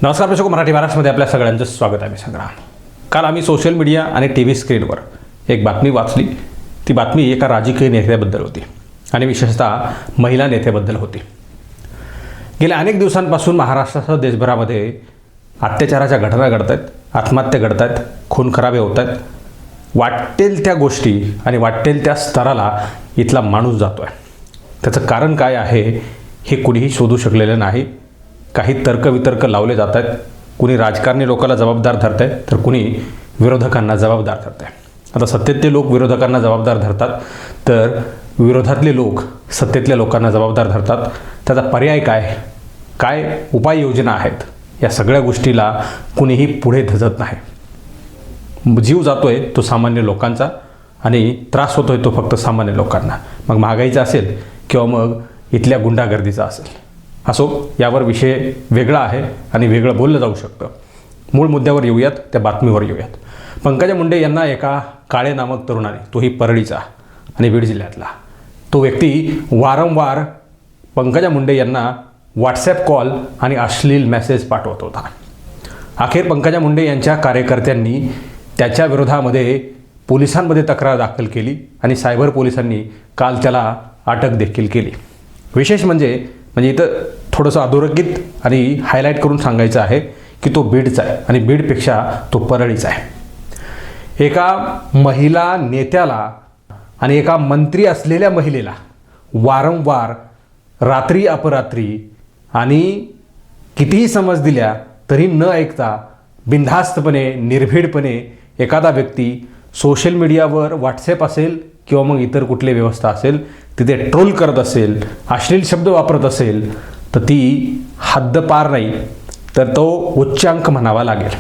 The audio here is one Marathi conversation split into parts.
नमस्कार प्रेक्षक, मराठी महाराष्ट्रामध्ये आपल्या सगळ्यांचं स्वागत आहे. मी संग्राम. काल आम्ही सोशल मीडिया आणि टी व्ही स्क्रीनवर एक बातमी वाचली. ती बातमी एका राजकीय नेत्याबद्दल होती आणि विशेषतः महिला नेत्याबद्दल होती. गेल्या अनेक दिवसांपासून महाराष्ट्रासह देशभरामध्ये अत्याचाराच्या घटना घडत आहेत, आत्महत्या घडत आहेत, खून खराबे होत आहेत. वाटेल त्या गोष्टी आणि वाटेल त्या स्तराला इथला माणूस जातो आहे. त्याचं कारण काय आहे हे कुणीही शोधू शकलेलं नाही. काही तर्कवितर्क लावले जात आहेत. कुणी राजकारणी लोकांना जबाबदार धरत आहे तर कुणी विरोधकांना जबाबदार धरत आहे. आता सत्तेतले लोक विरोधकांना जबाबदार धरतात तर विरोधातले लोक सत्तेतल्या लोकांना जबाबदार धरतात. त्याचा पर्याय काय, काय उपाययोजना आहेत, या सगळ्या गोष्टीला कुणीही पुढे धजत नाही. जीव जातोय तो सामान्य लोकांचा आणि त्रास होतोय तो फक्त सामान्य लोकांना. मग महागाईचा असेल किंवा मग इथल्या गुंडागर्दीचा असेल. असो, यावर विषय वेगळा आहे आणि वेगळं बोललं जाऊ शकतं. मूळ मुद्द्यावर येऊयात, त्या बातमीवर येऊयात. पंकजा मुंडे यांना एका काळे नामक तरुणाने, तोही परळीचा आणि बीड जिल्ह्यातला, तो व्यक्ती वारंवार पंकजा मुंडे यांना व्हॉट्सॲप कॉल आणि अश्लील मेसेज पाठवत होता. अखेर पंकजा मुंडे यांच्या कार्यकर्त्यांनी त्याच्या विरोधामध्ये पोलिसांमध्ये तक्रार दाखल केली आणि सायबर पोलिसांनी काल त्याला अटक देखील केली. विशेष म्हणजे इथं थोडंसं अधोरेखित आणि हायलाईट करून सांगायचं आहे की तो बीडचा आहे आणि बीडपेक्षा तो परळीचा आहे. एका महिला नेत्याला आणि एका मंत्री असलेल्या महिलेला वारंवार रात्री अपरात्री आणि कितीही समज दिल्या तरी न ऐकता बिनधास्तपणे, निर्भीडपणे एखादा व्यक्ती सोशल मीडियावर, व्हॉट्सॲप असेल किंवा मग इतर कुठली व्यवस्था असेल तिथे ट्रोल करत असेल, अश्लील शब्द वापरत असेल तर ती हद्दपार नाही तर तो उच्चांक म्हणावा लागेल.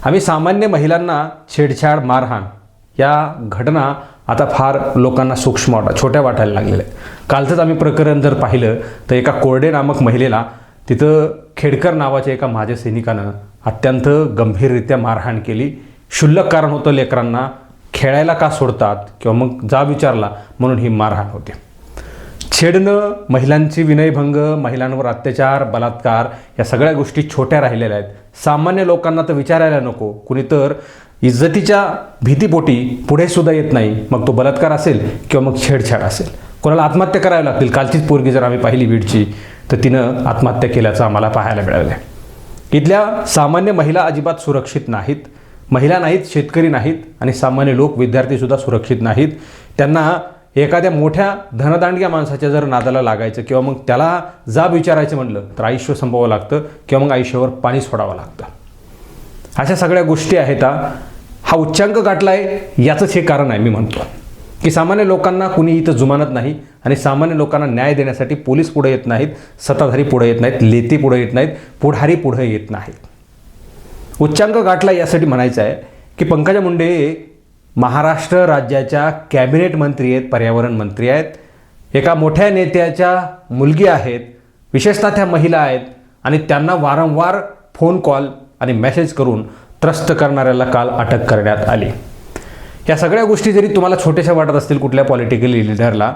आम्ही सामान्य महिलांना छेडछाड, मारहाण या घटना आता फार लोकांना सूक्ष्म छोट्या वाटायला लागलेल्या आहेत. कालचंच आम्ही प्रकरण जर पाहिलं तर एका कोरडे नामक महिलेला तिथं खेडकर नावाच्या एका माझ्या सैनिकानं अत्यंत गंभीररित्या मारहाण केली. क्षुल्लक कारण होतं, लेकरांना खेळायला का सोडतात किंवा मग जा विचारला म्हणून ही मारहाण होते. छेडणं, महिलांची विनयभंग, महिलांवर अत्याचार, बलात्कार या सगळ्या गोष्टी छोट्या राहिलेल्या आहेत. सामान्य लोकांना तर विचारायला नको, कुणी तर इज्जतीच्या भीतीपोटी पुढे सुद्धा येत नाही. मग तो बलात्कार असेल किंवा मग छेडछाड असेल. कोणाला आत्महत्या करावी लागतील. कालचीच पोरगी जर आम्ही पाहिली बीडची तर तिनं आत्महत्या केल्याचं आम्हाला पाहायला मिळालं आहे. इथल्या सामान्य महिला अजिबात सुरक्षित नाहीत. महिला नाहीत, शेतकरी नाहीत आणि सामान्य लोक, विद्यार्थीसुद्धा सुरक्षित नाहीत. त्यांना एखाद्या मोठ्या धनदांडग्या माणसाच्या जर नादाला लागायचं किंवा मग त्याला जाब विचारायचं म्हणलं तर आयुष्य संपवावं लागतं किंवा मग आयुष्यावर पाणी सोडावं लागतं. अशा सगळ्या गोष्टी आहेत. हा उच्चांक गाठला आहे याचंच हे कारण आहे. मी म्हणतो की सामान्य लोकांना कुणी इथं जुमानत नाही आणि सामान्य लोकांना न्याय देण्यासाठी पोलीस पुढे येत नाहीत, सत्ताधारी पुढे येत नाहीत, नेते पुढे येत नाहीत, पुढारी पुढे येत नाहीत. उच्चांक गाठला यासाठी म्हणायचं आहे की पंकजा मुंडे महाराष्ट्र राज्याच्या कॅबिनेट मंत्री आहेत, पर्यावरण मंत्री आहेत, एका मोठ्या नेत्याच्या मुलगी आहेत, विशेषतः त्या महिला आहेत आणि त्यांना वारंवार फोन कॉल आणि मेसेज करून त्रस्त करणाऱ्याला काल अटक करण्यात आली. या सगळ्या गोष्टी जरी तुम्हाला छोट्याशा वाटत असतील कुठल्या पॉलिटिकल लिडरला,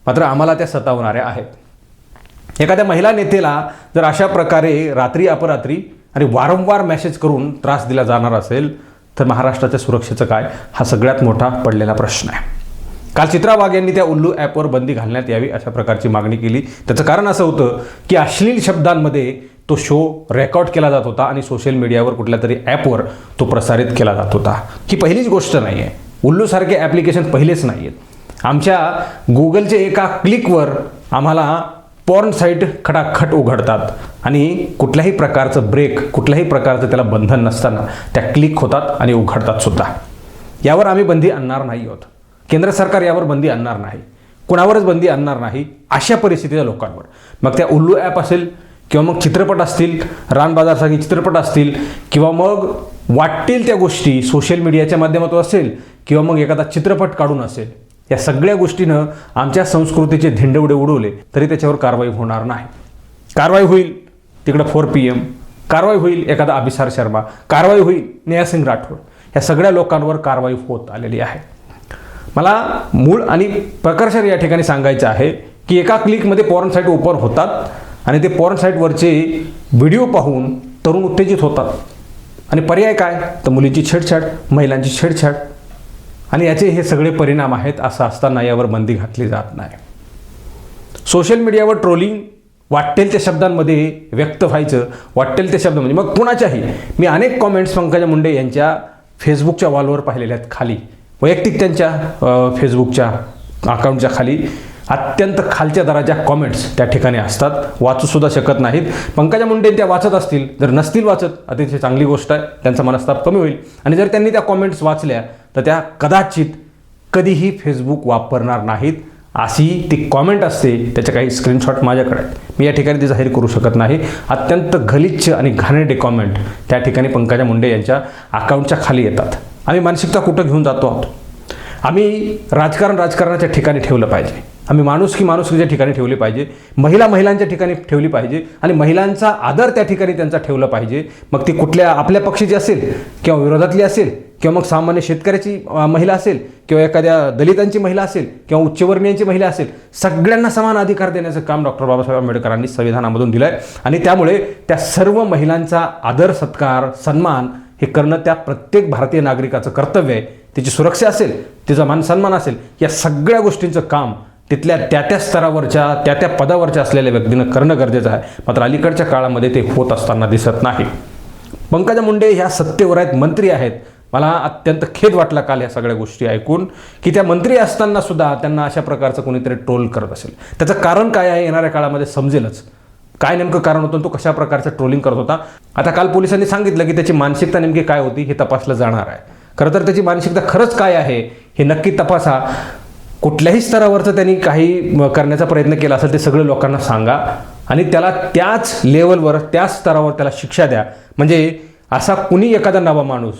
मात्र आम्हाला त्या सतावणाऱ्या आहेत. एखाद्या महिला नेत्याला जर अशा प्रकारे रात्री अपरात्री आणि वारंवार मेसेज करून त्रास दिला जाणार असेल तर महाराष्ट्राच्या सुरक्षेचं काय, हा सगळ्यात मोठा पडलेला प्रश्न आहे. काल चित्रा वाघ यांनी त्या उल्लू ॲपवर बंदी घालण्यात यावी अशा प्रकारची मागणी केली. त्याचं कारण असं होतं की अश्लील शब्दांमध्ये तो शो रेकॉर्ड केला जात होता आणि सोशल मीडियावर कुठल्या तरी ॲपवर तो प्रसारित केला जात होता. ही पहिलीच गोष्ट नाही आहे. उल्लूसारखे ॲप्लिकेशन पहिलेच नाही आहेत. आमच्या गुगलचे एका क्लिकवर आम्हाला पॉर्न साईट खटाखट उघडतात आणि कुठल्याही प्रकारचं ब्रेक, कुठल्याही प्रकारचं त्याला बंधन नसताना त्या क्लिक होतात आणि उघडतात सुद्धा. यावर आम्ही बंदी आणणार नाही आहोत. केंद्र सरकार यावर बंदी आणणार नाही, कुणावरच बंदी आणणार नाही अशा परिस्थितीच्या लोकांवर. मग त्या उल्लू ॲप असेल किंवा मग चित्रपट असतील, रानबाजारसारखे चित्रपट असतील किंवा मग वाटतील त्या गोष्टी सोशल मीडियाच्या माध्यमातून असेल किंवा मग एखादा चित्रपट काढून असेल, या सगळ्या गोष्टीनं आमच्या संस्कृतीचे धिंडवडे उडवले तरी त्याच्यावर कारवाई होणार नाही. कारवाई होईल तिकडं 4 PM, कारवाई होईल एखादा अभिसार शर्मा, कारवाई होईल नेहासिंग राठोड. या सगळ्या लोकांवर कारवाई होत आलेली आहे. मला मूळ आणि प्रकर्षाने या ठिकाणी सांगायचं आहे की एका क्लिकमध्ये पॉर्न साईट ओपन होतात आणि ते पॉर्न साईटवरचे व्हिडिओ पाहून तरुण उत्तेजित होतात. आणि पर्याय काय, तर मुलींची छेडछाड, महिलांची छेडछाड, आणि याचे हे सगळे परिणाम आहेत. असं असताना यावर बंदी घातली जात नाही. सोशल मीडियावर ट्रोलिंग वाटेल त्या शब्दांमध्ये व्यक्त व्हायचं, वाटेल त्या शब्द म्हणजे मग कुणाच्याही. मी अनेक कॉमेंट्स पंकजा मुंडे यांच्या फेसबुकच्या वॉलवर पाहिलेल्या आहेत. खाली वैयक्तिक त्यांच्या फेसबुकच्या अकाउंटच्या खाली अत्यंत खालच्या दराच्या कॉमेंट्स त्या ठिकाणी असतात, वाचूसुद्धा शकत नाहीत. पंकजा मुंडे त्या वाचत असतील, जर नसतील वाचत अतिशय चांगली गोष्ट आहे, त्यांचा मनस्ताप कमी होईल. आणि जर त्यांनी त्या कॉमेंट्स वाचल्या तर त्या कदाचित कधीही फेसबुक वापरणार नाहीत. अशी ती कॉमेंट असते, त्याचे काही स्क्रीनशॉट माझ्याकडे आहेत, मी या ठिकाणी ते जाहीर करू शकत नाही. अत्यंत गलिच्छ आणि घाणेरडे कॉमेंट त्या ठिकाणी पंकजा मुंडे यांच्या अकाउंटच्या खाली येतात. आम्ही मानसिकता कुठं घेऊन जातो आहोत? आम्ही राजकारणाच्या ठिकाणी ठेवलं पाहिजे, आम्ही माणुसकीच्या ठिकाणी ठेवली पाहिजे, महिलांच्या ठिकाणी ठेवली पाहिजे, आणि महिलांचा आदर त्या ठिकाणी त्यांचा ठेवला पाहिजे. मग ती कुठल्या आपल्या पक्षाची असेल किंवा विरोधातली असेल किंवा मग सामान्य शेतकऱ्याची महिला असेल किंवा एखाद्या दलितांची महिला असेल किंवा उच्चवर्णीयांची महिला असेल, सगळ्यांना समान अधिकार देण्याचं काम डॉक्टर बाबासाहेब आंबेडकरांनी संविधानामधून दिलं आहे. आणि त्यामुळे त्या सर्व महिलांचा आदर, सत्कार, सन्मान हे करणं त्या प्रत्येक भारतीय नागरिकाचं कर्तव्य आहे. तिची सुरक्षा असेल, तिचा मान सन्मान असेल, या सगळ्या गोष्टींचं काम तिथल्या त्या स्तरावरच्या त्या पदावरच्या असलेल्या व्यक्तीनं करणं गरजेचं आहे. मात्र अलीकडच्या काळामध्ये ते होत असताना दिसत नाही. पंकजा मुंडे ह्या सत्तेवर आहेत, मंत्री आहेत. मला अत्यंत खेद वाटला काल ह्या सगळ्या गोष्टी ऐकून, की त्या मंत्री असताना सुद्धा त्यांना अशा प्रकारचं कोणीतरी ट्रोल करत असेल. त्याचं कारण काय आहे येणाऱ्या काळामध्ये समजेलच. काय नेमकं कारण होतं, तो कशा प्रकारचं ट्रोलिंग करत होता. आता काल पोलिसांनी सांगितलं की त्याची मानसिकता नेमकी काय होती हे तपासलं जाणार आहे. खरं तर त्याची मानसिकता खरंच काय आहे हे नक्की तपासा. कुठल्याही स्तरावरचं त्यांनी काही करण्याचा प्रयत्न केला असेल ते सगळं लोकांना सांगा, आणि त्याला त्याच लेवलवर, त्याच स्तरावर त्याला शिक्षा द्या. म्हणजे असा कुणी एखादा नवा माणूस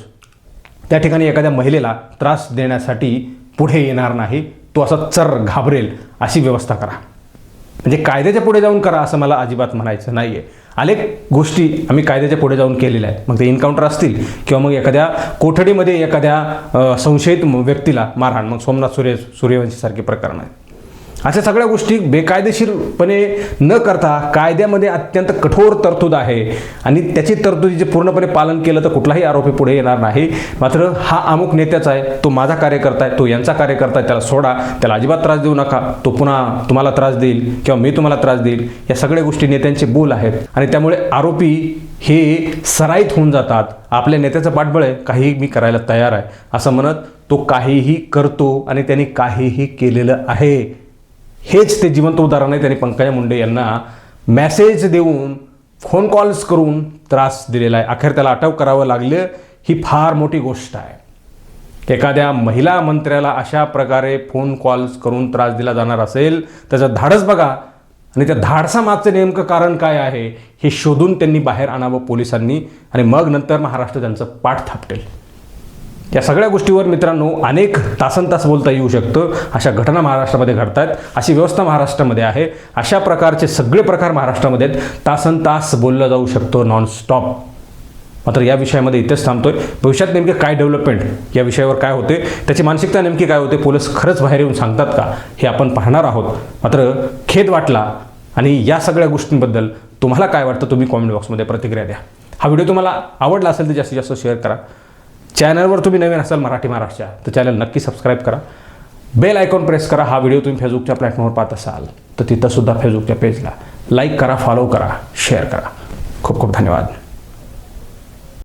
त्या ठिकाणी एखाद्या महिलेला त्रास देण्यासाठी पुढे येणार नाही. तो असा चर घाबरेल अशी व्यवस्था करा. म्हणजे कायद्याच्या पुढे जाऊन करा असं मला अजिबात म्हणायचं नाही आहे. अनेक गोष्टी आम्ही कायद्याच्या पुढे जाऊन केलेल्या आहेत. मग ते एन्काउंटर असतील किंवा मग एखाद्या कोठडीमध्ये एखाद्या संशयित व्यक्तीला मारहाण, मग सोमनाथ सूर्यवंशीसारखी प्रकरण आहेत. अशा सगळ्या गोष्टी बेकायदेशीरपणे न करता कायद्यामध्ये अत्यंत कठोर तरतूद आहे, आणि त्याची तरतुदीचे पूर्णपणे पालन केलं तर कुठलाही आरोपी पुढे येणार नाही. मात्र हा अमुक नेत्याचा आहे, तो माझा कार्यकर्ता आहे, तो यांचा कार्यकर्ता आहे, त्याला सोडा, त्याला अजिबात त्रास देऊ नका, तो पुन्हा तुम्हाला त्रास देईल किंवा मी तुम्हाला त्रास देईल, या सगळ्या गोष्टी नेत्यांचे बोल आहेत. आणि त्यामुळे आरोपी हे सराईत होऊन जातात. आपल्या नेत्याचं पाठबळ आहे, काहीही मी करायला तयार आहे असं म्हणत तो काहीही करतो, आणि त्यांनी काहीही केलेलं आहे. हेच ते जिवंत उदाहरण आहे. त्यांनी पंकजा मुंडे यांना मेसेज देऊन, फोन कॉल्स करून त्रास दिलेला आहे. अखेर त्याला अटक करावं लागलं, ही फार मोठी गोष्ट आहे. एखाद्या महिला मंत्र्याला अशा प्रकारे फोन कॉल्स करून त्रास दिला जाणार असेल, त्याचं धाडस बघा, आणि त्या धाडसामागचं नेमकं कारण काय आहे हे शोधून त्यांनी बाहेर आणावं पोलिसांनी, आणि मग नंतर महाराष्ट्र त्यांचं पाठ थापटेल. या सगळ्या गोष्टीवर मित्रांनो अनेक तासनतास बोलता येऊ शकतं. अशा घटना महाराष्ट्रामध्ये घडत आहेत, अशी व्यवस्था महाराष्ट्रामध्ये आहे, अशा प्रकारचे सगळे प्रकार महाराष्ट्रामध्ये आहेत. तासनतास बोललं जाऊ शकतं नॉनस्टॉप. मात्र या विषयामध्ये इथेच थांबतोय. भविष्यात नेमके काय डेव्हलपमेंट, या विषयावर काय होते, त्याची मानसिकता नेमकी काय होते, पोलीस खरंच बाहेर येऊन सांगतात का, हे आपण पाहणार आहोत. मात्र खेद वाटला, आणि या सगळ्या गोष्टींबद्दल तुम्हाला काय वाटतं तुम्ही कॉमेंट बॉक्समध्ये प्रतिक्रिया द्या. हा व्हिडिओ तुम्हाला आवडला असेल तर जास्तीत जास्त शेअर करा. चॅनलवर तुम्ही नवीन असाल मराठी महाराष्ट्र तर चॅनल नक्की सबस्क्राईब करा. बेल आयकॉन प्रेस करा. हा व्हिडिओ तुम्ही फेसबुकच्या प्लॅटफॉर्मवर पाहत असाल तर तिथंसुद्धा फेसबुकच्या पेजला लाईक करा, फॉलो करा, शेअर करा. खूप खूप धन्यवाद.